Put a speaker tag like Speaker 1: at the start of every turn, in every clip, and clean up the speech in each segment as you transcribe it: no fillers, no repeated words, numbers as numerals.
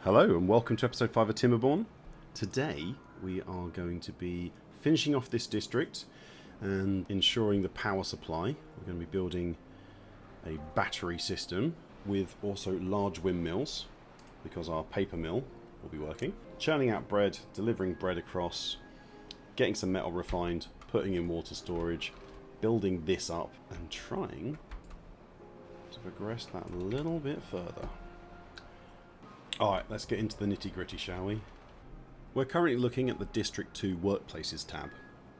Speaker 1: Hello and welcome to episode 5 of Timberborn. Today we are going to be finishing off this district and ensuring the power supply. We're going to be building a battery system with also large windmills because our paper mill will be working. Churning out bread, delivering bread across, getting some metal refined, putting in water storage, building this up and trying to progress that a little bit further. Alright, let's get into the nitty gritty, shall we? We're currently looking at the District 2 Workplaces tab,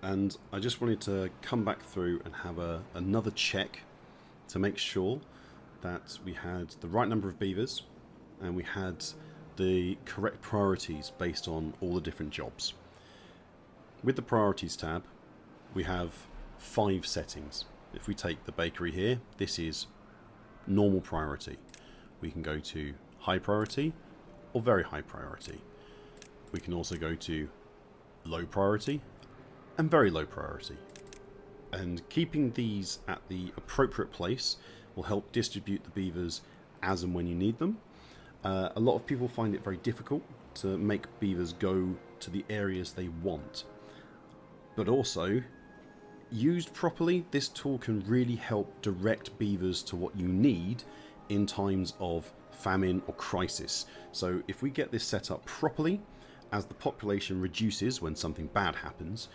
Speaker 1: and I just wanted to come back through and have another check to make sure that we had the right number of beavers and we had the correct priorities based on all the different jobs. With the Priorities tab, we have 5 settings. If we take the bakery here, this is normal priority. We can go to high priority or very high priority. We can also go to low priority and very low priority. And keeping these at the appropriate place will help distribute the beavers as and when you need them. A lot of people find it very difficult to make beavers go to the areas they want. But also, used properly, this tool can really help direct beavers to what you need in times of famine or crisis. So if we get this set up properly, as the population reduces when something bad happens,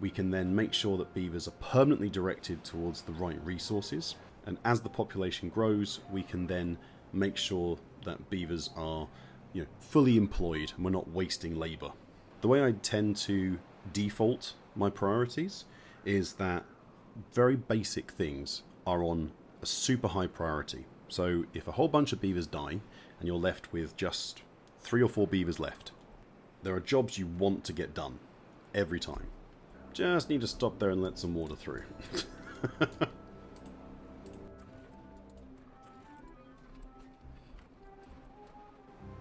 Speaker 1: we can then make sure that beavers are permanently directed towards the right resources. And as the population grows, we can then make sure that beavers are, fully employed and we're not wasting labour. The way I tend to default my priorities is that very basic things are on a super high priority. So if a whole bunch of beavers die and you're left with just 3 or 4 beavers left, there are jobs you want to get done every time. Just need to stop there and let some water through.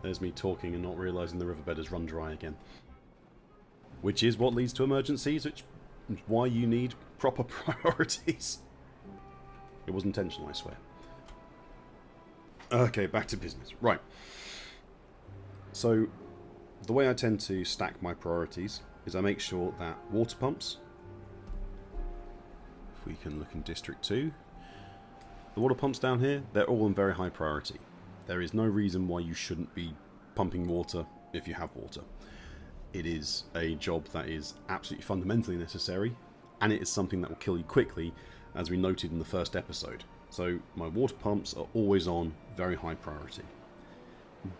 Speaker 1: There's me talking and not realising the riverbed has run dry again. Which is what leads to emergencies, which is why you need proper priorities. It was intentional, I swear. Okay, back to business. Right. So, the way I tend to stack my priorities is I make sure that water pumps, if we can look in District 2, the water pumps down here, they're all on very high priority. There is no reason why you shouldn't be pumping water if you have water. It is a job that is absolutely fundamentally necessary, and it is something that will kill you quickly, as we noted in the first episode. So my water pumps are always on very high priority.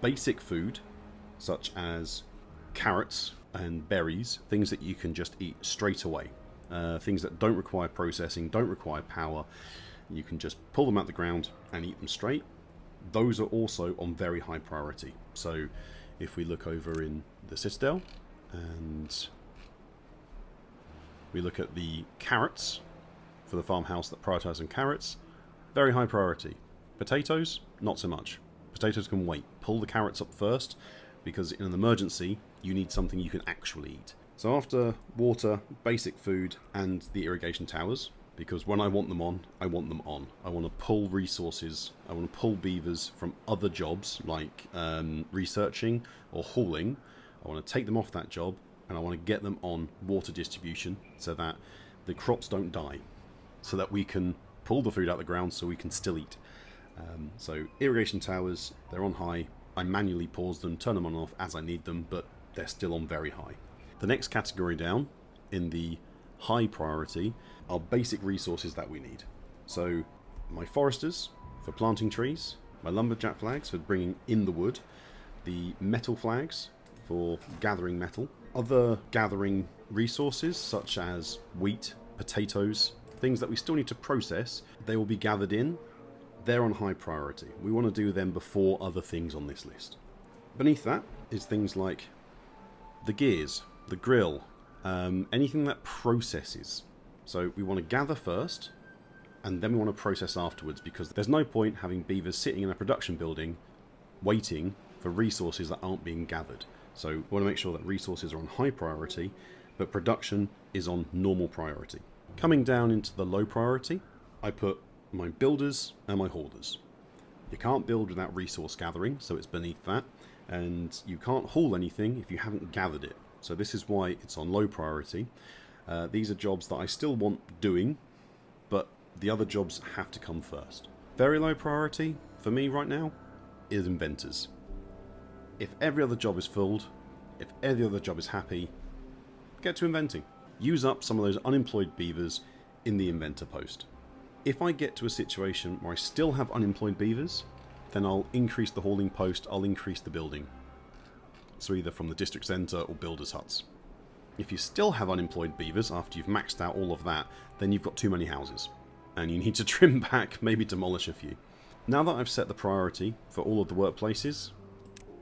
Speaker 1: Basic food, such as carrots and berries, things that you can just eat straight away, things that don't require processing, don't require power, you can just pull them out the ground and eat them straight. Those are also on very high priority. So if we look over in the Citadel and we look at the carrots for the farmhouse that prioritises on carrots, very high priority. Potatoes, not so much. Potatoes can wait. Pull the carrots up first, because in an emergency, you need something you can actually eat. So after water, basic food, and the irrigation towers, because when I want them on, I want them on. I want to pull resources, I want to pull beavers from other jobs, like researching or hauling. I want to take them off that job, and I want to get them on water distribution, so that the crops don't die, so that we can pull the food out of the ground so we can still eat. So irrigation towers, they're on high. I manually pause them, turn them on and off as I need them, but they're still on very high. The next category down, in the high priority, are basic resources that we need. So my foresters for planting trees, my lumberjack flags for bringing in the wood, the metal flags for gathering metal, other gathering resources such as wheat, potatoes, things that we still need to process, they will be gathered in. They're on high priority. We want to do them before other things on this list. Beneath that is things like the gears, the grill, anything that processes. So we want to gather first, and then we want to process afterwards, because there's no point having beavers sitting in a production building waiting for resources that aren't being gathered. So we want to make sure that resources are on high priority, but production is on normal priority. Coming down into the low priority, I put my builders and my hoarders. You can't build without resource gathering, so it's beneath that. and you can't haul anything if you haven't gathered it. So this is why it's on low priority. These are jobs that I still want doing, but the other jobs have to come first. Very low priority for me right now is inventors. If every other job is filled, if every other job is happy, get to inventing. Use up some of those unemployed beavers in the inventor post. If I get to a situation where I still have unemployed beavers, then I'll increase the hauling post, I'll increase the building. So either from the district centre or builders' huts. If you still have unemployed beavers after you've maxed out all of that, then you've got too many houses. And you need to trim back, maybe demolish a few. Now that I've set the priority for all of the workplaces,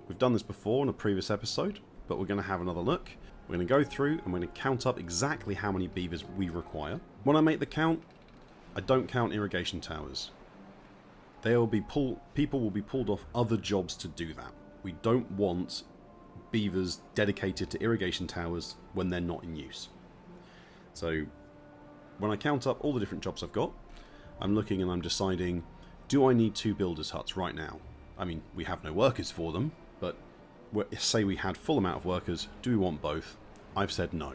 Speaker 1: we've done this before in a previous episode, but we're going to have another look. We're going to go through and we're going to count up exactly how many beavers we require. When I make the count, I don't count irrigation towers. People will be pulled off other jobs to do that. We don't want beavers dedicated to irrigation towers when they're not in use. So when I count up all the different jobs I've got, I'm looking and I'm deciding, do I need 2 builders' huts right now? I mean, we have no workers for them, but say we had full amount of workers, do we want both? I've said no.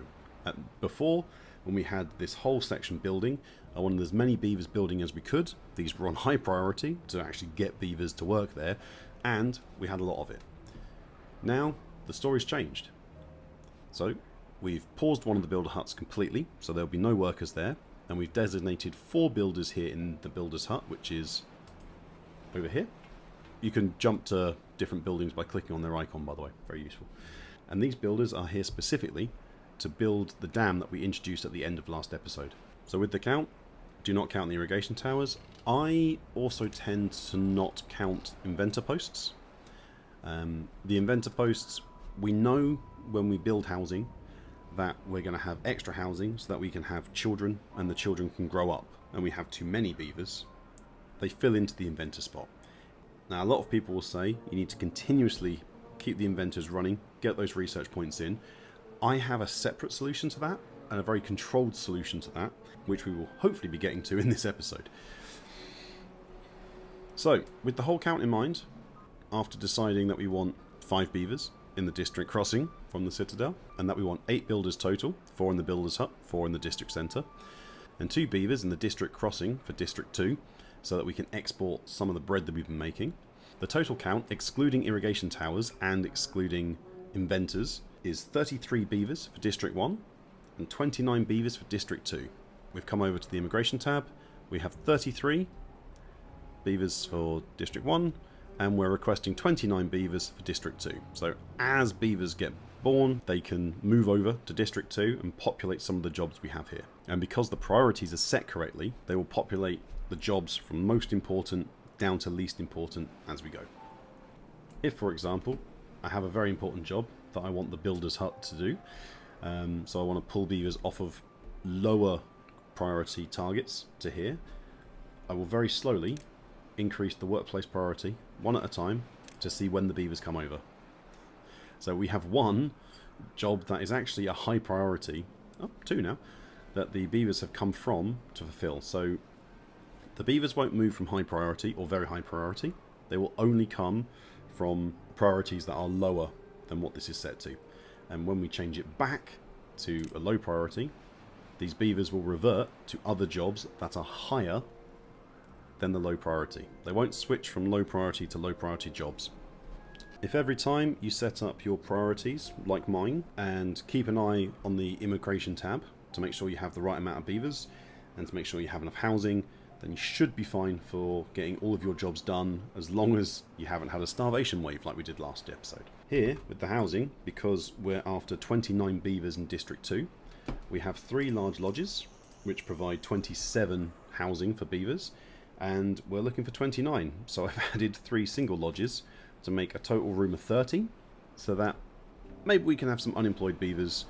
Speaker 1: Before, when we had this whole section building, I wanted as many beavers building as we could. These were on high priority to actually get beavers to work there, and we had a lot of it. Now, the story's changed. So, we've paused one of the builder huts completely, so there'll be no workers there, and we've designated 4 builders here in the builder's hut, which is over here. You can jump to different buildings by clicking on their icon, by the way. Very useful. And these builders are here specifically to build the dam that we introduced at the end of last episode. So with the count, do not count the irrigation towers. I also tend to not count inventor posts. The inventor posts, we know when we build housing that we're going to have extra housing so that we can have children and the children can grow up, and we have too many beavers. They fill into the inventor spot. Now, a lot of people will say you need to continuously keep the inventors running, get those research points in. I have a separate solution to that, and a very controlled solution to that, which we will hopefully be getting to in this episode. So, with the whole count in mind, after deciding that we want 5 beavers in the district crossing from the citadel, and that we want 8 builders total, 4 in the builder's hut, 4 in the district centre, and 2 beavers in the district crossing for district 2, so that we can export some of the bread that we've been making. The total count, excluding irrigation towers and excluding inventors, is 33 beavers for district 1 and 29 beavers for district 2. We've come over to the immigration tab. We have 33 beavers for district 1, and we're requesting 29 beavers for district 2. So as beavers get born, they can move over to district 2 and populate some of the jobs we have here. And because the priorities are set correctly, they will populate the jobs from most important down to least important as we go. If, for example, I have a very important job that I want the builder's hut to do, so I want to pull beavers off of lower priority targets to here, I will very slowly increase the workplace priority one at a time to see when the beavers come over. So we have one job that is actually a high priority, 2 now, that the beavers have come from to fulfill. So the beavers won't move from high priority or very high priority. They will only come from priorities that are lower than what this is set to. And when we change it back to a low priority, these beavers will revert to other jobs that are higher than the low priority. They won't switch from low priority to low priority jobs. If every time you set up your priorities, like mine, and keep an eye on the immigration tab to make sure you have the right amount of beavers and to make sure you have enough housing, then you should be fine for getting all of your jobs done, as long as you haven't had a starvation wave like we did last episode. Here, with the housing, because we're after 29 beavers in District 2, we have 3 large lodges, which provide 27 housing for beavers, and we're looking for 29. So I've added 3 single lodges to make a total room of 30, so that maybe we can have some unemployed beavers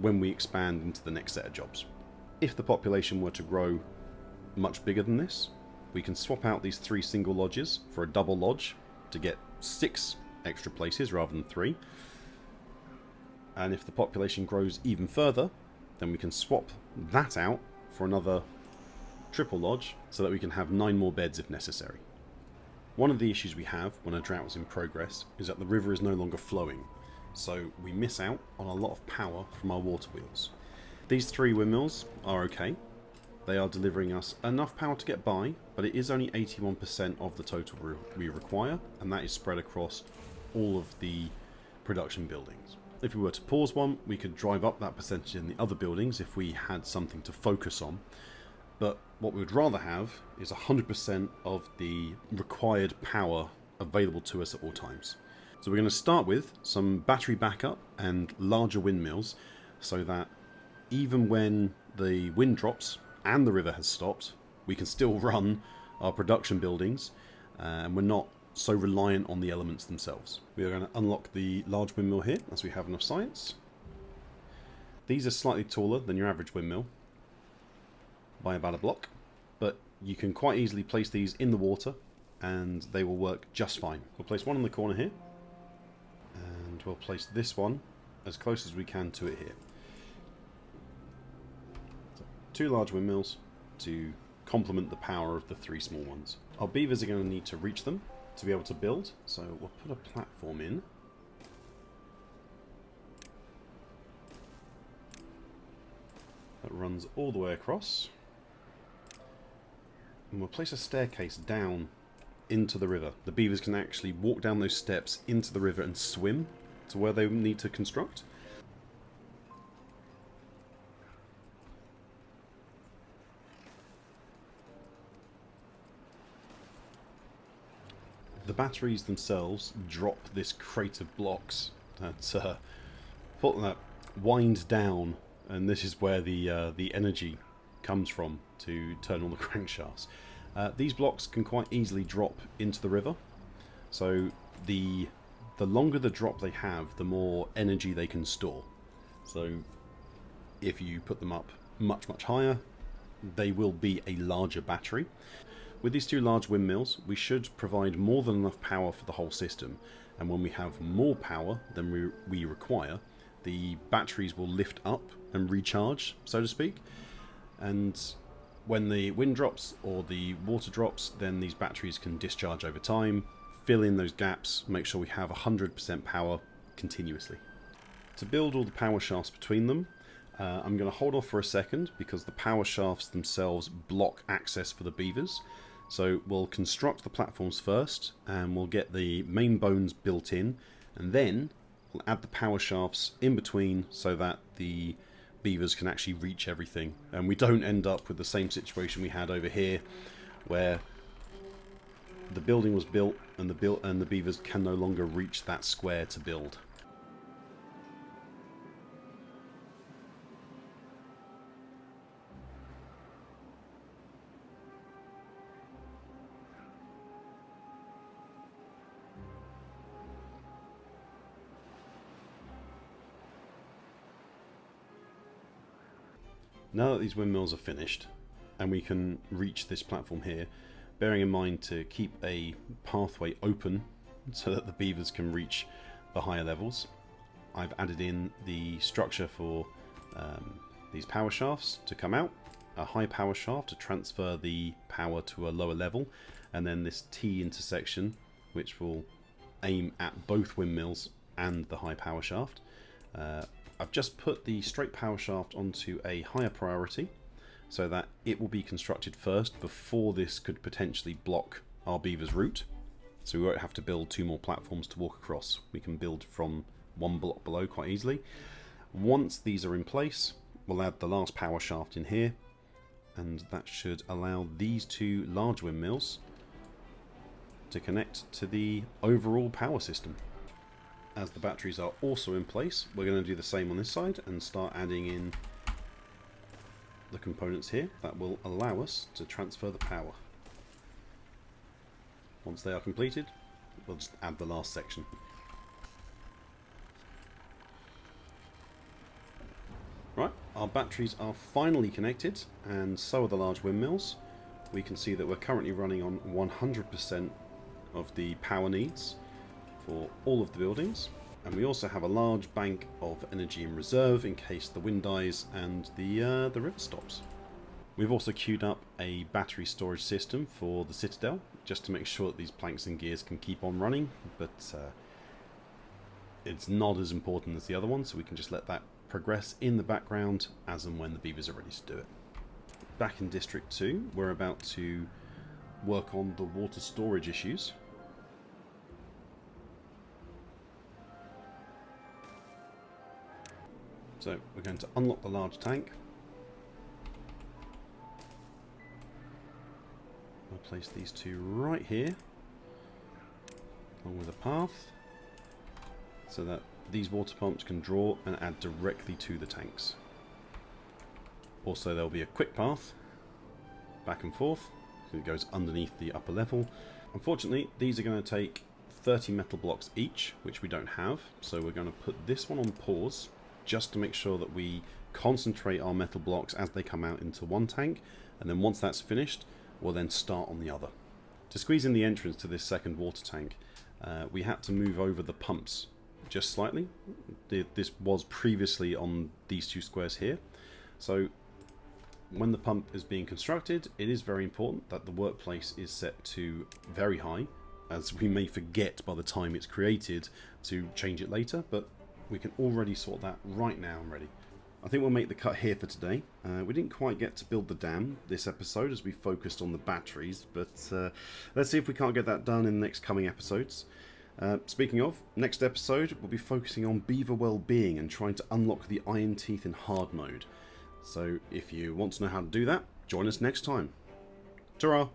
Speaker 1: when we expand into the next set of jobs. If the population were to grow much bigger than this, we can swap out these 3 single lodges for a double lodge to get 6 extra places rather than 3. And if the population grows even further, then we can swap that out for another triple lodge so that we can have 9 more beds if necessary. One of the issues we have when a drought is in progress is that the river is no longer flowing, so we miss out on a lot of power from our water wheels. These 3 windmills are okay. They are delivering us enough power to get by, but it is only 81% of the total we require, and that is spread across all of the production buildings. If we were to pause one, we could drive up that percentage in the other buildings if we had something to focus on. But what we would rather have is 100% of the required power available to us at all times. So we're going to start with some battery backup and larger windmills, so that even when the wind drops and the river has stopped, we can still run our production buildings, and we're not so reliant on the elements themselves. We are going to unlock the large windmill here, as we have enough science. These are slightly taller than your average windmill by about a block, but you can quite easily place these in the water and they will work just fine. We'll place one in the corner here, and we'll place this one as close as we can to it here. 2 large windmills to complement the power of the 3 small ones. Our beavers are going to need to reach them to be able to build, so we'll put a platform in. That runs all the way across. And we'll place a staircase down into the river. The beavers can actually walk down those steps into the river and swim to where they need to construct. The batteries themselves drop this crate of blocks that wind down, and this is where the energy comes from to turn all the crankshafts. These blocks can quite easily drop into the river, so the longer the drop they have, the more energy they can store. So if you put them up much higher, they will be a larger battery. With these 2 large windmills, we should provide more than enough power for the whole system, and when we have more power than we require, the batteries will lift up and recharge, so to speak, and when the wind drops or the water drops, then these batteries can discharge over time, fill in those gaps, make sure we have 100% power continuously. To build all the power shafts between them, I'm going to hold off for a second because the power shafts themselves block access for the beavers. So we'll construct the platforms first, and we'll get the main bones built in, and then we'll add the power shafts in between so that the beavers can actually reach everything, and we don't end up with the same situation we had over here where the building was built and the beavers can no longer reach that square to build. Now that these windmills are finished and we can reach this platform here, bearing in mind to keep a pathway open so that the beavers can reach the higher levels, I've added in the structure for these power shafts to come out, a high power shaft to transfer the power to a lower level, and then this T intersection which will aim at both windmills and the high power shaft. I've just put the straight power shaft onto a higher priority so that it will be constructed first before this could potentially block our beaver's route. So we won't have to build 2 more platforms to walk across. We can build from 1 block below quite easily. Once these are in place, we'll add the last power shaft in here, and that should allow these 2 large windmills to connect to the overall power system. As the batteries are also in place, we're going to do the same on this side and start adding in the components here that will allow us to transfer the power. Once they are completed, we'll just add the last section. Right, our batteries are finally connected, and so are the large windmills. We can see that we're currently running on 100% of the power needs for all of the buildings, and we also have a large bank of energy in reserve in case the wind dies and the river stops. We've also queued up a battery storage system for the Citadel, just to make sure that these planks and gears can keep on running, but it's not as important as the other one, so we can just let that progress in the background as and when the beavers are ready to do it. Back in District 2, we're about to work on the water storage issues. So we're going to unlock the large tank. I'll place these two right here, along with a path, so that these water pumps can draw and add directly to the tanks. Also, there'll be a quick path back and forth, so it goes underneath the upper level. Unfortunately, these are going to take 30 metal blocks each, which we don't have, so we're going to put this one on pause, just to make sure that we concentrate our metal blocks as they come out into one tank, and then once that's finished, we'll then start on the other. To squeeze in the entrance to this second water tank, we had to move over the pumps just slightly. This was previously on these two squares here, so when the pump is being constructed, it is very important that the workplace is set to very high, as we may forget by the time it's created to change it later, but we can already sort that right now and ready. I think we'll make the cut here for today. We didn't quite get to build the dam this episode as we focused on the batteries, but let's see if we can't get that done in the next coming episodes. Speaking of, next episode we'll be focusing on beaver well-being and trying to unlock the iron teeth in hard mode. So if you want to know how to do that, join us next time. Ta-ra!